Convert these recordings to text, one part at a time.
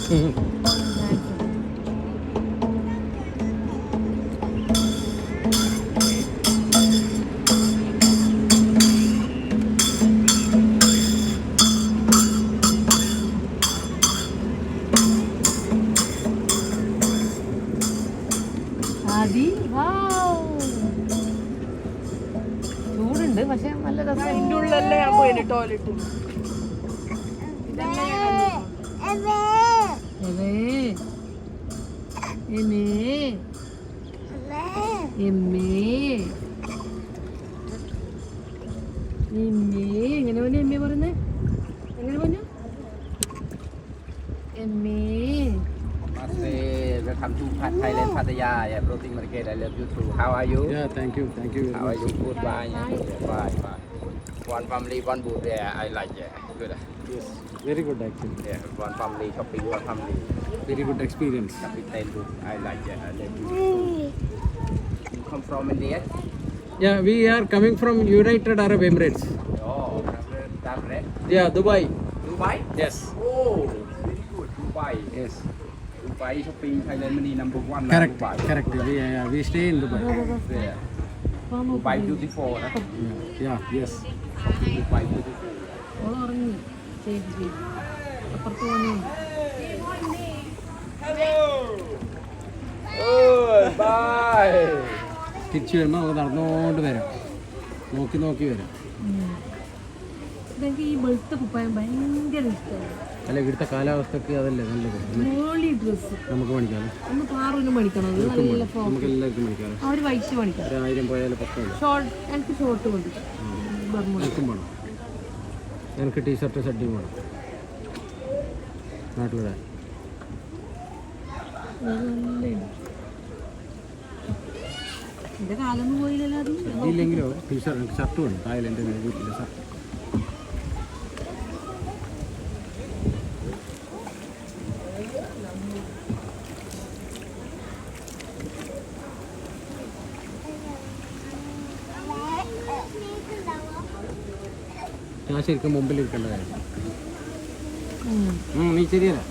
ചൂടുണ്ട് പക്ഷെ നല്ല രസം. അതിൻ്റെ ഉള്ളിലല്ലേ ഞാൻ പോയിന് ടോയ്ലറ്റ്. എങ്ങനെ പറഞ്ഞു എമ്മേ പറയുന്നേ? എങ്ങനെ പറഞ്ഞു? എമ്മേ. Welcome to Thailand, Pattaya. Yeah, Protein Market. I love you too. How are you? Yeah, thank you. How are you? Good. Bye. Bye. One family, one booth. Yeah, I like it. Good. Yes, very good actually. Yeah, one family shopping, one family. Very good experience. Capital good. I like it. I love you. You come from India? Yeah, we are coming from United Arab Emirates. Oh, that's right. Yeah, Dubai. Dubai? Yes. Oh, very good. Dubai. Yes. Dubai shopping Thailand money number one. Correct. Dubai. Correct. We stay in Dubai. Yeah. Dubai beautiful. Yeah. Yes. Dubai beautiful. ഉറങ്ങി ചേച്ചി അപ്പുറത്ത് പോണേ. Bye. തിരിച്ചു വരുമ്പോൾ നമുക്ക് നടന്നുകൊണ്ട് വരാം. നോക്കി വരാം. ഇതെനിക്ക് ഈ വെളുത്ത കുപ്പായം ഭയങ്കര ഇഷ്ടമാണ്. അല്ല ഇവിടുത്തെ കാലാവസ്ഥക്ക് അതല്ലേ നല്ലത്. മോളി ഡ്രസ്സ് നമുക്ക് മേടിക്കാമല്ലോ. ഒന്ന് പാറൊന്നും മേടിക്കണം. അത് നല്ല നമുക്ക് എല്ലാവർക്കും മേടിക്കാമല്ലോ. അവർ വൈശ്യ മേടിക്കണം. 1000 പോയാലും പ്രശ്നമില്ല. ഷോർട്ട് എനിക്ക് ഷോർട്ട് മതി. എനിക്കും വേണം. എനിക്ക് ടീഷർട്ട് ഷർട്ടും വേണം നാട്ടിലിടാൻ. എന്റെ കാലൊന്നും പോയില്ലല്ലോ. അത് ഇല്ലെങ്കിലോ ടീഷർട്ട് ഷർട്ട് വേണം. തായ്ലൻഡ് വീട്ടിലെ ഷർട്ട്. ഞാൻ ശരിക്കും മുമ്പിലിരിക്കേണ്ട കാര്യം. നീ ചെരിയല്ല.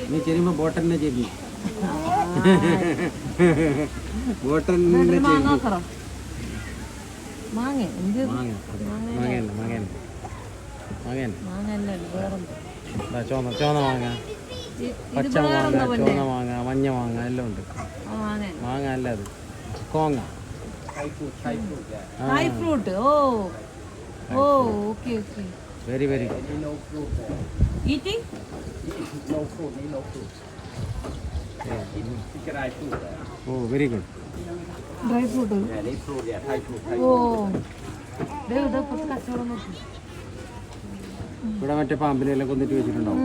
നീ ചെരിയുമ്പോൾ ബോട്ടന്നെ ചെരി. ബോട്ടന്നെ ചെരി. ചോന്ന മാങ്ങ, പച്ച മാങ്ങ, ചോന്ന മാങ്ങ, മഞ്ഞ മാങ്ങ എല്ലാം ഉണ്ട്. മാങ്ങ അല്ല അത് കോങ്ങ. Thai fruit. Oh, okay. Very good. Eating? No fruit. Dry fruit. Oh, very good. Dry fruit. Yeah, they fruit. Yeah, Thai fruit. Oh. ഇത് കുറച്ച് കച്ചവടം നോക്കി. ഇവിടെ മറ്റേ പാമ്പിനെല്ലാം കൊന്നിട്ട് വെച്ചിട്ടുണ്ടാവും.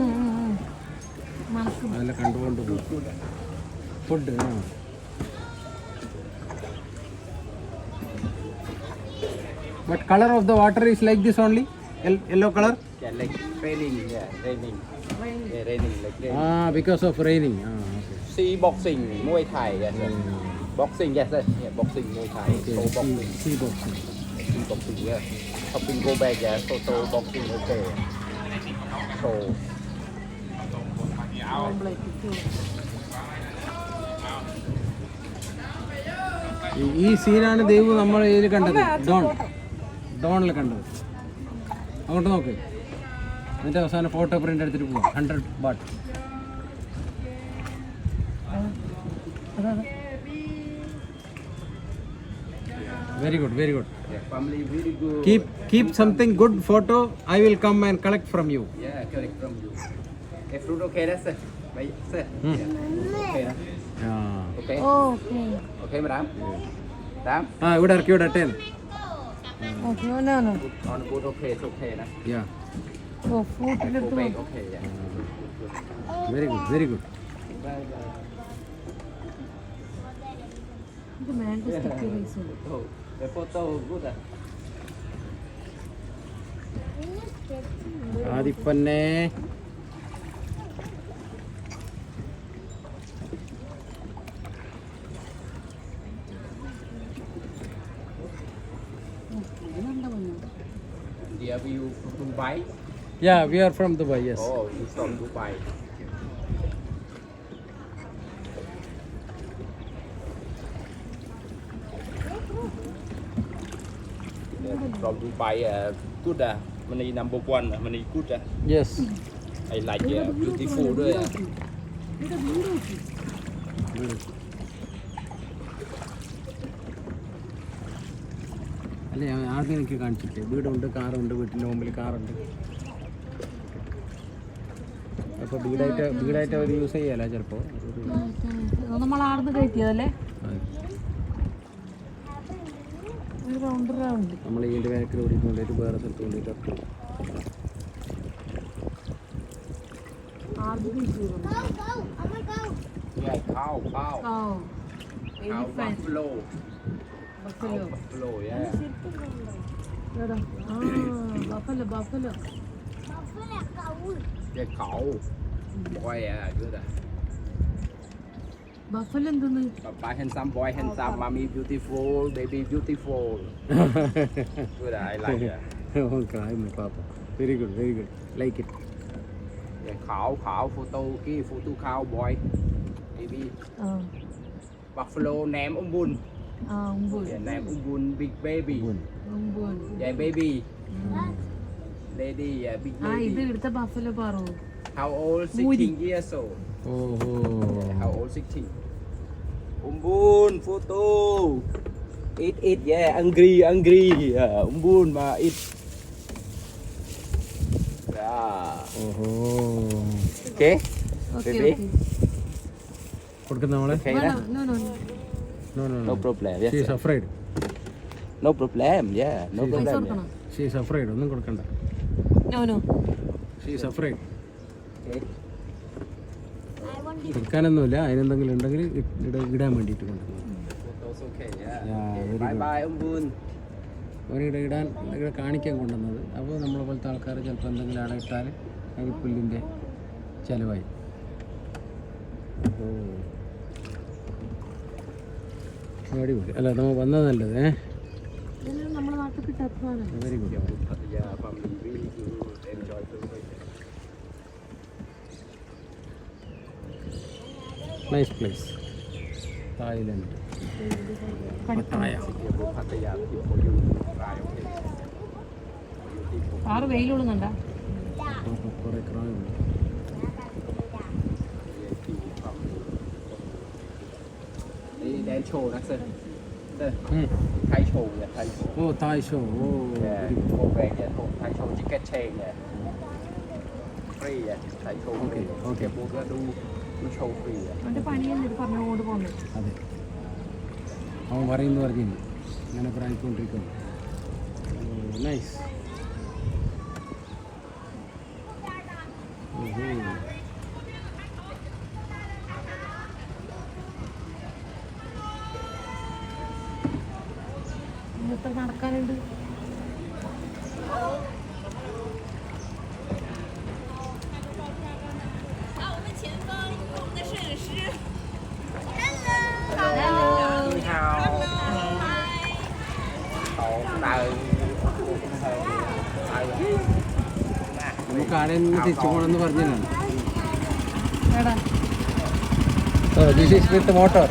മനസ്സ് അതെല്ലാം കണ്ടുകൊണ്ട് പോകും. Food. But color of the water is like this only? Yellow color? Yeah, like raining. Yeah, raining. Yeah, raining like rain. Because of raining. Okay. Sea boxing, Muay Thai. Yes, sir. Boxing, yes, sir. Yeah, boxing, Muay Thai. Okay. So boxing. Sea boxing. Sea boxing, yes. Shopping, go back, yeah. So boxing, okay. So. ഈ സീനാണ് ദൈവം നമ്മൾ ഇതിൽ കണ്ടത്. ഡോണിൽ കണ്ടത്. അങ്ങോട്ട് നോക്ക്. എന്നിട്ട് അവസാനം ഫോട്ടോ പ്രിന്റ് എടുത്തിട്ട് പോവാം. 100 baht. Very good. Yeah, family very good. Keep something good photo. I will come and collect from you. Yeah, correct from you. Fruit okay, that's it. Right, sir. Yeah. Okay, okay. Okay. Okay, madam. Madam. ഇവിടെ ഇറക്കി വിടട്ടെ. Okay, no. On good, okay, it's okay, na. Yeah. Oh, fruit Go എടുത്തു. back, okay, yeah. Very good. ഇത് mango sticky rice ഉണ്ട്. Oh, the photo good. ആദിപ്പന്നെ Yeah, we from Dubai. Yeah, we are from Dubai. Yes. Oh, he's from Dubai. from Dubai, good money number one, money good. Yes I like beautifulด้วยഅല്ല ഞാൻ ആദ്യം എനിക്ക് കാണിച്ചില്ലേ വീടുണ്ട് കാറുണ്ട് വീട്ടിൻ്റെ മുമ്പിൽ കാറുണ്ട് അപ്പോൾ വീടായിട്ട് അവർ യൂസ് ചെയ്യാല ചിലപ്പോൾ നമ്മൾ ആടുന്ന് കയറ്റിയതല്ലേ ഒരു റൗണ്ട് നമ്മൾ ഇതിൻ്റെ ബാക്കിൽ ഓടിയിട്ട് കൊണ്ടിട്ട് വേറെ സ്ഥലത്ത് കൊണ്ടിട്ട് Yeah, cow. Very Cow fine. buffalo. Buffalo. Buffalo, yeah. എടാ, buffalo. Yeah, cow. Boy, yeah, good. Buffalo എന്തെന്ന്? Papa handsome, boy handsome, mommy beautiful, baby beautiful. Good, I like it. Okay ആയിരുന്നു പാപ്പ very good like it Yeah, cow, photo cow, boy. Baby. ആ, Buffalo, name Umbun. ഉമ്പൂൻ. Yeah, name Umbun, big baby. ഉമ്പൂൻ. Yeah, baby. Lady, yeah, big ആ ഇത് lady. ഇവിടുത്തെ buffalo Paru. How old? 16 years old. ഓഹോ How old? 16. Umbun, photo. Eat, yeah, angry. Yeah, Umbun, ma, eat. Yeah. ഓഹോ Okay? Okay Baby? Okay. കൊടുക്കുന്ന നമ്മളെ Okay, na? No. No problem. Yes. She's sir. Afraid No problem. Yeah, no പൈസ problem. കൊടുക്കണം. She's afraid ഒന്നും കൊടുക്കണ്ട No. She's afraid Okay. കൊടുക്കാനൊന്നുമില്ല അതിനെന്തെങ്കിലും ഉണ്ടെങ്കിൽ ഇടാൻ വേണ്ടിയിട്ട് കൊണ്ടുവന്നു Photos okay. Yeah. Yeah, Okay. very Bye good. bye, Umbun. അവരിവിടെ ഇടാൻ ഇവിടെ കാണിക്കാൻ കൊണ്ടുവന്നത് അപ്പോൾ നമ്മളെ പോലത്തെ ആൾക്കാർ ചിലപ്പോൾ എന്തെങ്കിലും അവിടെ ഇട്ടാൽ അത് പുല്ലിൻ്റെ ചിലവായി അടിപൊളി അല്ല നമ്മൾ വന്നത് നല്ലത് ഇതെല്ലാം നമ്മുടെ നാട്ടിൽ കിട്ടാത്തതാണ്. Very good Yeah, family really good. Enjoy the weekend. Nice place Thailand Pattaya Pattaya, for you. Right, okay. ആറ് വെയിലൊളുന്നുണ്ട. കുറേ ക്രാവുണ്ട് Đi đến show đó sir. Thái show nè, Thái show. ഓ തായ് ഷോ ഓ Yeah, cô về nhà cô Thái show chicken chain nè. Free nè, Thái show free. Okay. Bố ra đu show free nè. അവന്റെ പണി എന്നിട്ട് പറഞ്ഞുകൊണ്ട് പോകുന്നത്. അതെ അവൻ പറയുന്നു പറഞ്ഞു അങ്ങനെ പ്രായിക്കൊണ്ടിരിക്കുന്നു നൈസ് ഇന്നത്തെ നടക്കാനുണ്ട്. Ni hao. Tổ đời. നമുക്ക് ആടെ നിന്ന് തിരിച്ചു പോകണമെന്ന് പറഞ്ഞതാണ് എടാ, ദിസ് ഈസ് വിത്ത് മോട്ടോർ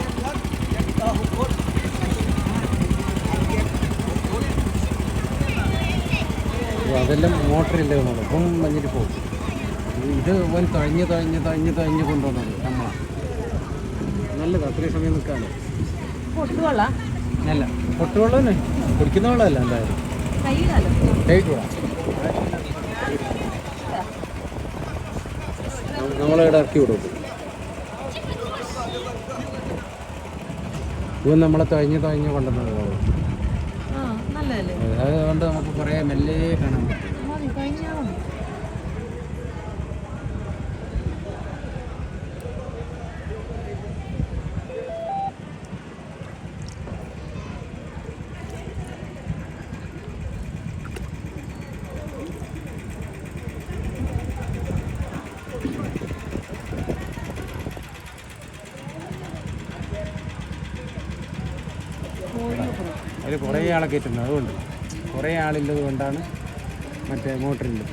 അതെല്ലാം മോട്ടറില്ല നമ്മൾ ഇപ്പം മഞ്ഞിട്ട് പോകും ഇത് ഓൻ തഴഞ്ഞ് കൊണ്ടുവന്നത് നമ്മളാണ് നല്ലത് അത്രയും സമയം നിൽക്കാമല്ലോ പൊട്ടുകൊള്ള അല്ല പൊട്ടുവെള്ളം തന്നെ കുടിക്കുന്ന വെള്ളമല്ല എന്തായാലും കയ്യിലല്ലോ. കഴിക്കൂടാ നമ്മളിവിടെ ഇറക്കി വിടും ഇവൻ നമ്മളെ തഴഞ്ഞ് കൊണ്ടുവന്നത് ആ നല്ലതല്ലേ. അതുകൊണ്ട് നമുക്ക് കുറേ മെല്ലെ കാണാൻ പറ്റും മതി, കഴിഞ്ഞാൽ മതി. അതിൽ കുറേ ആളെ കയറ്റുന്നത് അതുകൊണ്ട് കുറേ ആളുള്ളത് കൊണ്ടാണ് മറ്റേ മോട്ടറിൻ്റെ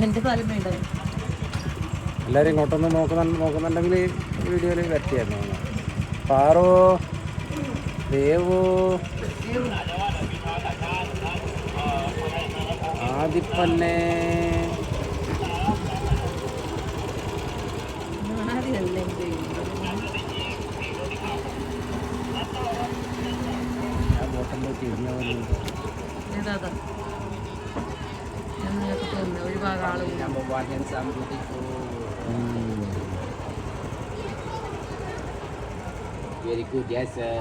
എൻ്റെ സ്ഥലം വേണ്ട. എല്ലാവരും ഇങ്ങോട്ടൊന്ന് നോക്കുന്നുണ്ടെങ്കിൽ വീഡിയോയിൽ വരട്ടിയായിരുന്നു. പാറോ ദേവോ ആദിപ്പന്നെ ആദ്യമല്ല എനിക്ക് ആ ബോട്ടം തിരിഞ്ഞു ഏതാ എന്നൊക്കെ തോന്നുന്നു. ഒരു ഭാഗം ആളുകൾ Number one handsome, beautiful. Very good, yes sir.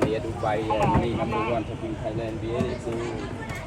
We are Dubai, money number one shopping Thailand. Very good.